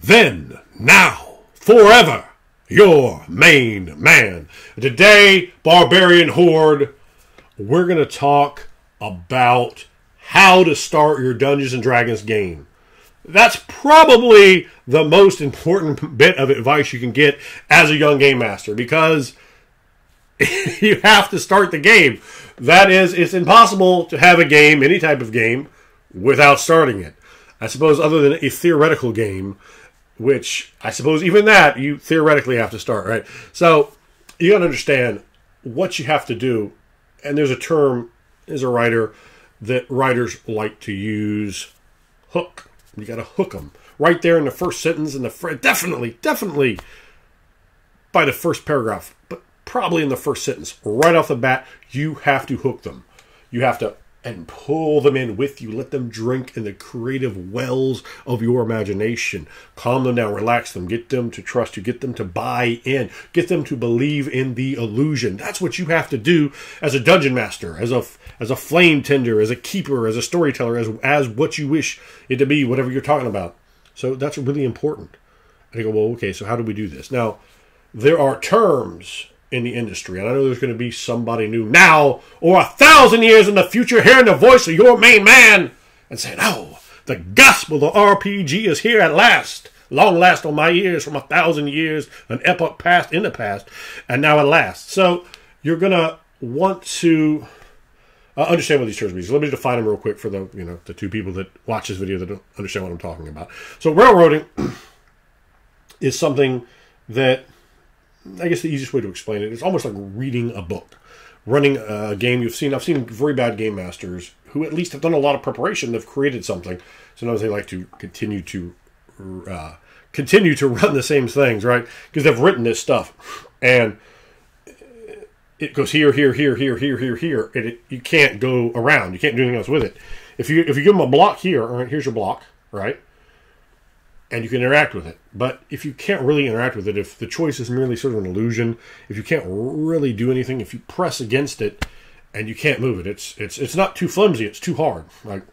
then, now, forever, your main man. Today, Barbarian Horde, we're going to talk about how to start your Dungeons & Dragons game. That's probably the most important bit of advice you can get as a young game master, because you have to start the game. That is, it's impossible to have a game, any type of game, without starting it. I suppose other than a theoretical game, which I suppose even that you theoretically have to start, right? So you got to understand what you have to do. And there's a term as a writer that writers like to use: hook. You got to hook them right there in the first sentence, and definitely by the first paragraph, but probably in the first sentence, right off the bat, you have to hook them. You have to and pull them in with you. Let them drink in the creative wells of your imagination. Calm them down, relax them, get them to trust you, get them to buy in, get them to believe in the illusion. That's what you have to do as a dungeon master, as a flame tender, as a keeper, as a storyteller, as what you wish it to be, whatever you're talking about. So that's really important. And you go, well, okay, so how do we do this? Now, there are terms in the industry, and I know there's going to be somebody new now or 1,000 years in the future hearing the voice of your main man and saying, oh, the gospel of RPG is here at last. Long last on my ears from 1,000 years, an epoch past in the past, and now at last. So you're going to want to understand what these terms mean. So let me define them real quick for the two people that watch this video that don't understand what I'm talking about. So railroading is something that, I guess the easiest way to explain it is almost like reading a book, running a game. I've seen very bad game masters who at least have done a lot of preparation. They've created something. Sometimes they like to continue to run the same things, right? Because they've written this stuff, and it goes here, and you can't go around. You can't do anything else with it. If you give them a block here, all right, here's your block, right? And you can interact with it. But if you can't really interact with it, if the choice is merely sort of an illusion, if you can't really do anything, if you press against it and you can't move it, it's not too flimsy, it's too hard. Like,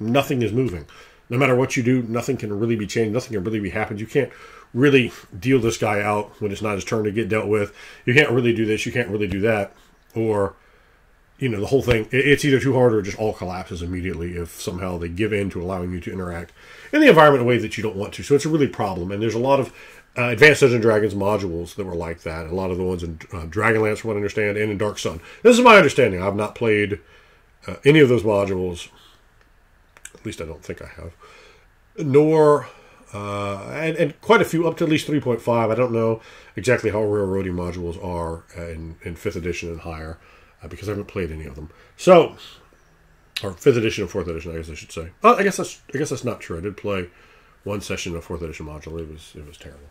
nothing is moving. No matter what you do, nothing can really be changed, nothing can really be happened. You can't really deal this guy out when it's not his turn to get dealt with. You can't really do this, you can't really do that. Or, the whole thing, it's either too hard or it just all collapses immediately if somehow they give in to allowing you to interact in the environment in a way that you don't want to. So it's a really problem. And there's a lot of Advanced Dungeons & Dragons modules that were like that. A lot of the ones in Dragonlance, from what I understand, and in Dark Sun. This is my understanding. I've not played any of those modules. At least I don't think I have. Nor, and quite a few, up to at least 3.5. I don't know exactly how railroading modules are in 5th edition and higher, because I haven't played any of them. So, or 5th edition and 4th edition, I guess I should say. I guess that's not true. I did play one session of 4th edition module. It was terrible.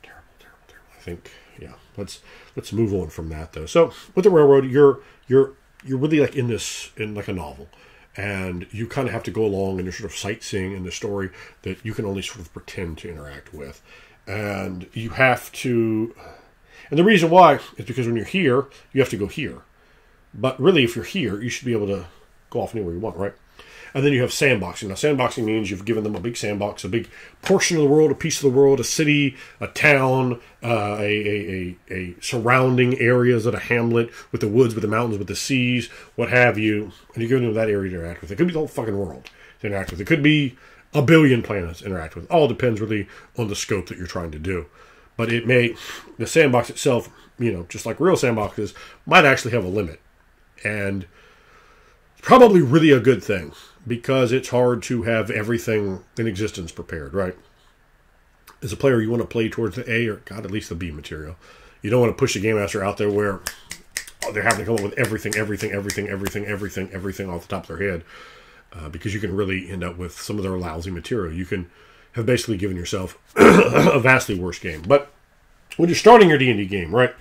I think, yeah. Let's move on from that, though. So with the railroad, you're really like in like a novel, and you kind of have to go along and you're sort of sightseeing in the story that you can only sort of pretend to interact with, and you have to. And the reason why is because when you're here, you have to go here. But really, if you're here, you should be able to go off anywhere you want, right? And then you have sandboxing. Now, sandboxing means you've given them a big sandbox, a big portion of the world, a piece of the world, a city, a town, a surrounding areas of a hamlet with the woods, with the mountains, with the seas, what have you. And you're giving them that area to interact with. It could be the whole fucking world to interact with. It could be 1 billion planets to interact with. All depends really on the scope that you're trying to do. But the sandbox itself, just like real sandboxes, might actually have a limit. And probably really a good thing, because it's hard to have everything in existence prepared, right? As a player, you want to play towards the A, or God, at least the B material. You don't want to push the game master out there where they're having to come up with everything off the top of their head, because you can really end up with some of their lousy material. You can have basically given yourself a vastly worse game. But when you're starting your D&D game, right,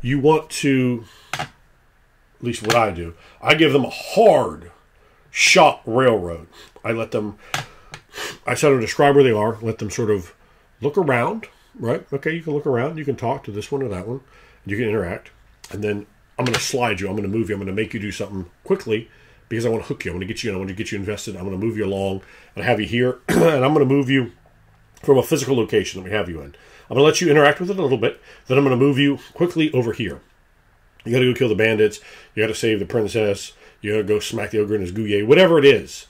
you want to, at least what I do, I give them a hard shot railroad. I set them to describe where they are, let them sort of look around, right? Okay, you can look around, you can talk to this one or that one, you can interact, and then I'm going to slide you, I'm going to move you, I'm going to make you do something quickly, because I want to hook you, I want to get you in, I want to get you invested, I'm going to move you along, and have you here, and I'm going to move you from a physical location that we have you in. I'm going to let you interact with it a little bit. Then I'm going to move you quickly over here. You got to go kill the bandits. You got to save the princess. You got to go smack the ogre in his gouye. Whatever it is,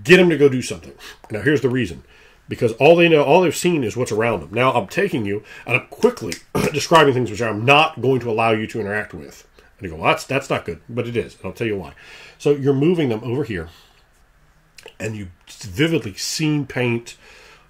get them to go do something. Now, here's the reason. Because all they've seen is what's around them. Now, I'm taking you, and I'm quickly describing things which I'm not going to allow you to interact with. And you go, well, that's not good. But it is. And I'll tell you why. So you're moving them over here. And you vividly scene paint,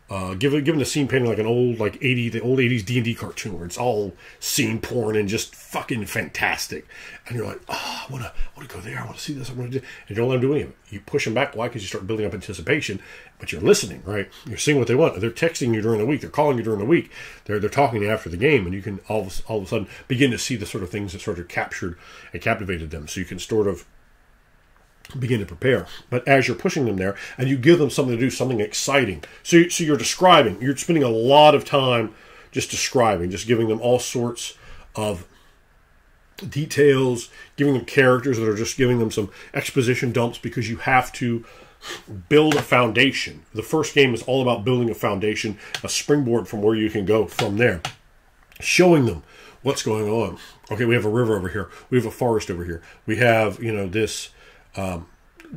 given the scene painting like an old the old 80s D&D cartoon where it's all scene porn and just fucking fantastic. And you're like, oh, I want to go there. I want to see this. I want to do. And you don't let them do any of it. You push them back. Why? Because you start building up anticipation. But you're listening, right? You're seeing what they want. They're texting you during the week. They're calling you during the week. They're talking to you after the game, and you can all of a sudden begin to see the sort of things that sort of captured and captivated them. So you can sort of begin to prepare. But as you're pushing them there, and you give them something to do, something exciting. So you're describing. You're spending a lot of time just describing, just giving them all sorts of details, giving them characters that are just giving them some exposition dumps because you have to build a foundation. The first game is all about building a foundation, a springboard from where you can go from there. Showing them what's going on. Okay, we have a river over here. We have a forest over here. We have, this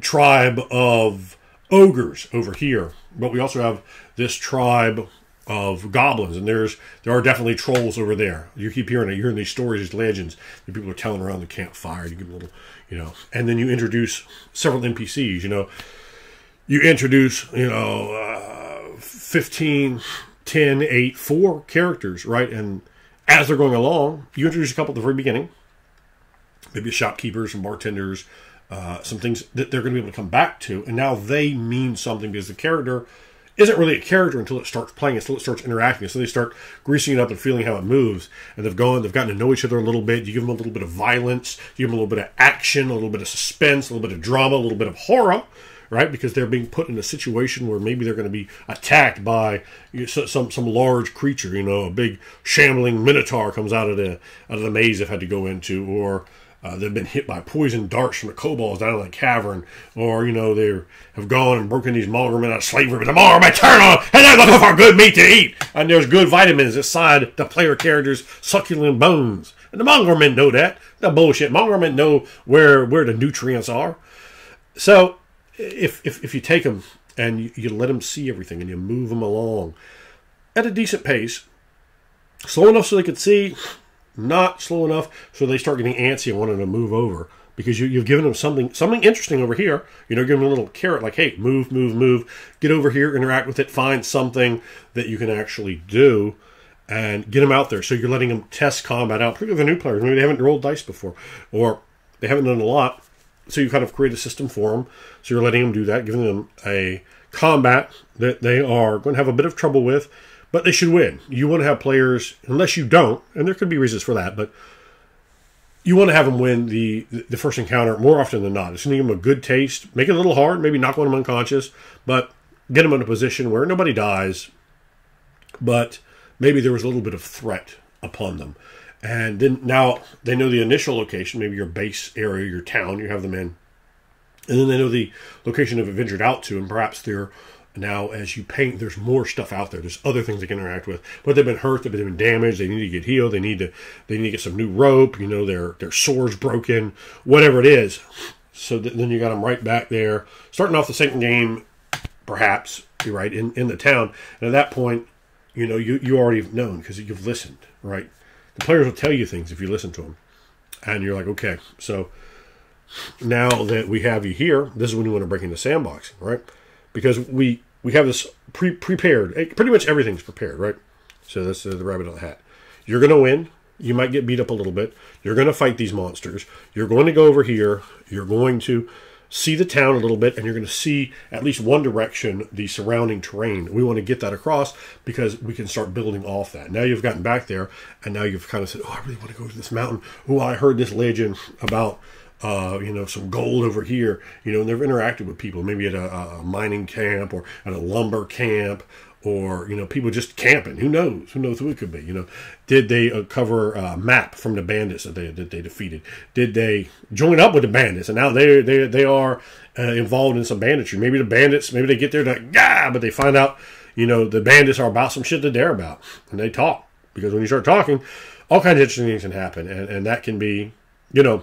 tribe of ogres over here, but we also have this tribe of goblins, and there are definitely trolls over there. You keep hearing it. You're hearing these stories, these legends that people are telling around the campfire. You give them a little, and then you introduce several NPCs. You introduce 15, 10, 8, 4 characters, right? And as they're going along, you introduce a couple at the very beginning, maybe shopkeepers and bartenders. Some things that they're going to be able to come back to, and now they mean something because the character isn't really a character until it starts playing, until it starts interacting. So they start greasing it up and feeling how it moves, and they've gotten to know each other a little bit. You give them a little bit of violence, you give them a little bit of action, a little bit of suspense, a little bit of drama, a little bit of horror, right? Because they're being put in a situation where maybe they're going to be attacked by some large creature. A big shambling minotaur comes out of the maze they've had to go into, or they've been hit by poison darts from the kobolds down in the cavern, or they have gone and broken these mongrelmen out of slavery, but the mongrelmen turn on and they're looking for good meat to eat, and there's good vitamins inside the player character's succulent bones, and the mongrelmen know that. No bullshit. Mongrelmen know where the nutrients are. So if you take them and you let them see everything and you move them along at a decent pace, slow enough so they can see, not slow enough so they start getting antsy and wanting to move over, because you've given them something interesting over here. Give them a little carrot like, hey, move, get over here, interact with it, find something that you can actually do, and get them out there. So you're letting them test combat out, particularly the new players. Maybe they haven't rolled dice before, or they haven't done a lot, so you kind of create a system for them. So you're letting them do that, giving them a combat that they are going to have a bit of trouble with, but they should win. You want to have players, unless you don't, and there could be reasons for that, but you want to have them win the first encounter more often than not. It's going to give them a good taste. Make it a little hard, maybe knock one of them unconscious, but get them in a position where nobody dies, but maybe there was a little bit of threat upon them. And then now they know the initial location, maybe your base area, your town, you have them in. And then they know the location they've ventured out to, and perhaps they're now, as you paint, there's more stuff out there. There's other things they can interact with. But they've been hurt, they've been damaged, they need to get healed, they need to get some new rope, their sword's broken, whatever it is. So then you got them right back there, starting off the second game, perhaps, you're right, in the town. And at that point, you already have known because you've listened, right? The players will tell you things if you listen to them. And you're like, okay, so now that we have you here, this is when you want to break into sandboxing, right? Because we have this prepared. Pretty much everything's prepared, right? So that's the rabbit in the hat. You're going to win. You might get beat up a little bit. You're going to fight these monsters. You're going to go over here. You're going to see the town a little bit, and you're going to see at least one direction the surrounding terrain. We want to get that across because we can start building off that. Now you've gotten back there, and now you've kind of said, oh, I really want to go to this mountain. Oh, I heard this legend about some gold over here, and they've interacted with people, maybe at a mining camp or at a lumber camp, or, people just camping. Who knows who it could be, Did they cover a map from the bandits that they defeated? Did they join up with the bandits? And now they are involved in some banditry. Maybe the bandits, maybe they get there but they find out, the bandits are about some shit that they're about, and they talk, because when you start talking, all kinds of interesting things can happen, and that can be, an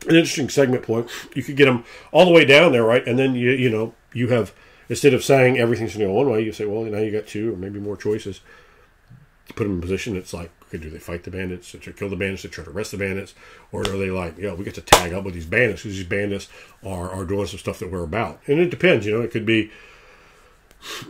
interesting segment point. You could get them all the way down there, right? And then you have, instead of saying everything's going to go one way, you say, well, now you got two or maybe more choices. You put them in a position. It's like, okay, do they fight the bandits? Do they kill the bandits? Do they try to arrest the bandits? Or are they like, we get to tag up with these bandits, because these bandits are doing some stuff that we're about? And it depends. It could be,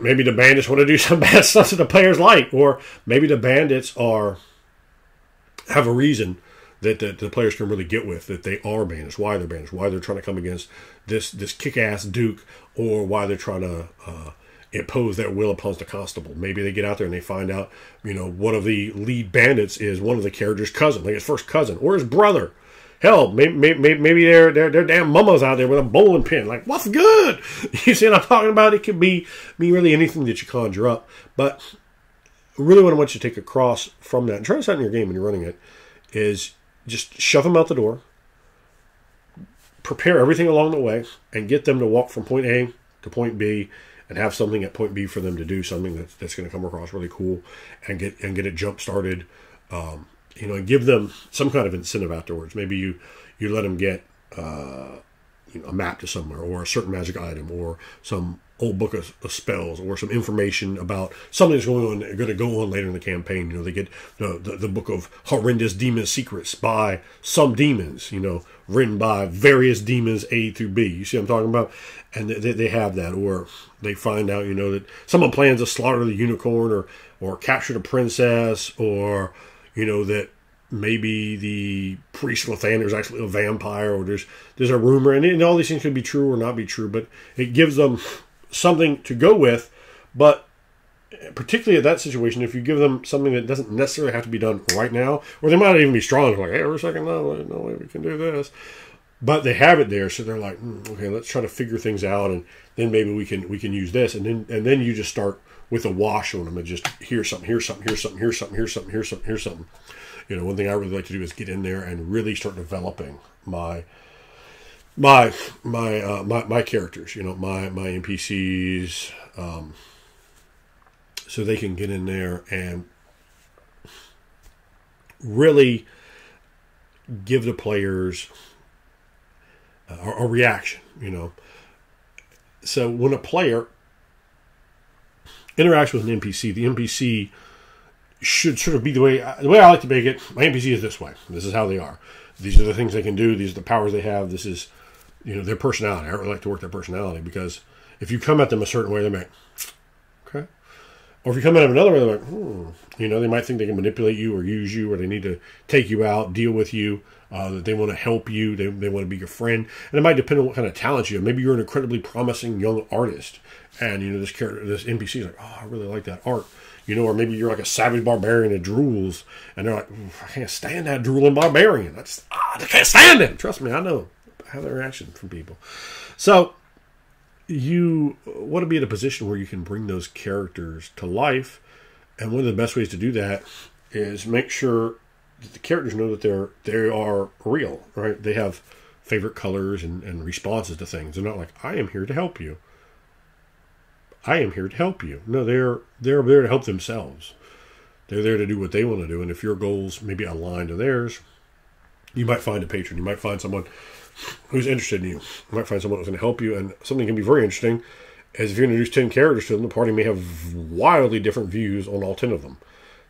maybe the bandits want to do some bad stuff that the players like, or maybe the bandits have a reason that the players can really get with, that they are bandits, why they're bandits, why they're trying to come against this kick-ass duke, or why they're trying to impose their will upon the constable. Maybe they get out there and they find out, one of the lead bandits is one of the character's cousin, like his first cousin, or his brother. Hell, maybe their damn mama's out there with a bowling pin. Like, what's good? You see what I'm talking about? It could be really anything that you conjure up. But really what I want you to take across from that, and try this out in your game when you're running it, is just shove them out the door, prepare everything along the way, and get them to walk from point A to point B, and have something at point B for them to do, something that's going to come across really cool, and get it jump started. And give them some kind of incentive afterwards. Maybe you let them get a map to somewhere, or a certain magic item, or some old book of spells, or some information about something that's going to go on later in the campaign. They get the book of horrendous demon secrets by some demons, written by various demons A through B. You see what I'm talking about? And they have that. Or they find out, that someone plans to slaughter the unicorn, or capture the princess, or that maybe the priest Lathander is actually a vampire, or there's a rumor, and all these things could be true or not be true, but it gives them something to go with. But particularly at that situation, if you give them something that doesn't necessarily have to be done right now, or they might not even be strong, like, hey, wait a second, no way we can do this, but they have it there, so they're like, okay, let's try to figure things out, and then maybe we can use this, and then you just start with a wash on them, and just here's something. One thing I really like to do is get in there and really start developing my characters, my NPCs, so they can get in there and really give the players a reaction, So when a player interacts with an NPC, the NPC should sort of be the way I like to make it. My NPC is this way. This is how they are. These are the things they can do. These are the powers they have. This is, their personality. I really like to work their personality, because if you come at them a certain way, they're like, okay. Or if you come at them another way, they're like, they might think they can manipulate you or use you, or they need to take you out, deal with you, that they want to help you, they want to be your friend. And it might depend on what kind of talent you have. Maybe you're an incredibly promising young artist, and, this NPC is like, oh, I really like that art. Or maybe you're like a savage barbarian that drools, and they're like, I can't stand that drooling barbarian. I can't stand it. Trust me, I know. I have that reaction from people. So you want to be in a position where you can bring those characters to life, and one of the best ways to do that is make sure that the characters know that they are real, right? They have favorite colors and responses to things. They're not like, I am here to help you. I am here to help you. No, they're there to help themselves. They're there to do what they want to do. And if your goals maybe align to theirs, you might find a patron. You might find someone who's interested in you. You might find someone who's going to help you. And something can be very interesting is if you introduce 10 characters to them, the party may have wildly different views on all 10 of them.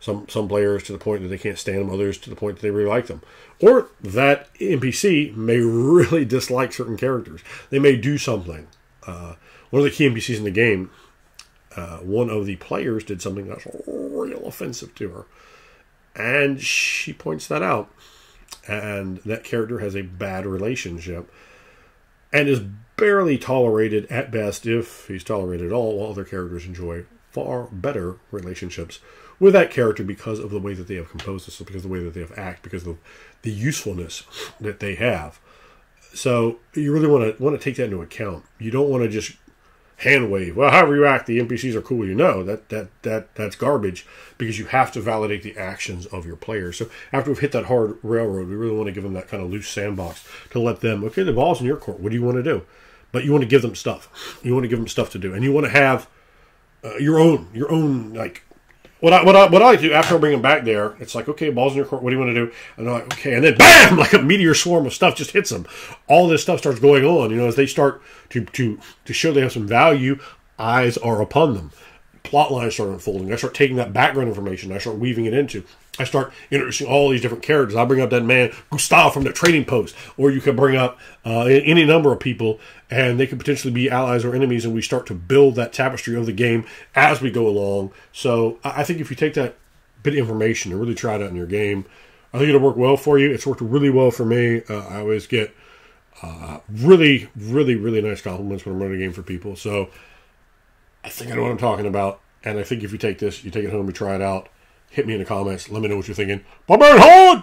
Some players to the point that they can't stand them, others to the point that they really like them. Or that NPC may really dislike certain characters. They may do something. One of the key NPCs in the game, one of the players did something that's real offensive to her. And she points that out. And that character has a bad relationship and is barely tolerated at best, if he's tolerated at all, while other characters enjoy far better relationships with that character because of the way that they have composed this, because of the way that they have acted, because of the usefulness that they have. So you really want to take that into account. You don't want to just hand wave. Well, however you act, the NPCs are cool. That's garbage, because you have to validate the actions of your players. So after we've hit that hard railroad, we really want to give them that kind of loose sandbox to let them, okay, the ball's in your court. What do you want to do? But you want to give them stuff. You want to give them stuff to do. And you want to have your own like. What I do after I bring them back there, it's like, okay, ball's in your court. What do you want to do? And they're like, okay, and then bam, like a meteor swarm of stuff just hits them. All this stuff starts going on. As they start to show they have some value, eyes are upon them. Plot lines start unfolding. I start taking that background information. I start weaving it into. I start introducing all these different characters. I bring up that man Gustav from the trading post, or you can bring up any number of people, and they could potentially be allies or enemies, and we start to build that tapestry of the game as we go along. So I think if you take that bit of information and really try it out in your game, I think it'll work well for you. It's worked really well for me. I always get really, really, really nice compliments when I'm running a game for people. So I think I know what I'm talking about, and I think if you take this, you take it home, you try it out, hit me in the comments, let me know what you're thinking. Barbarian Horde!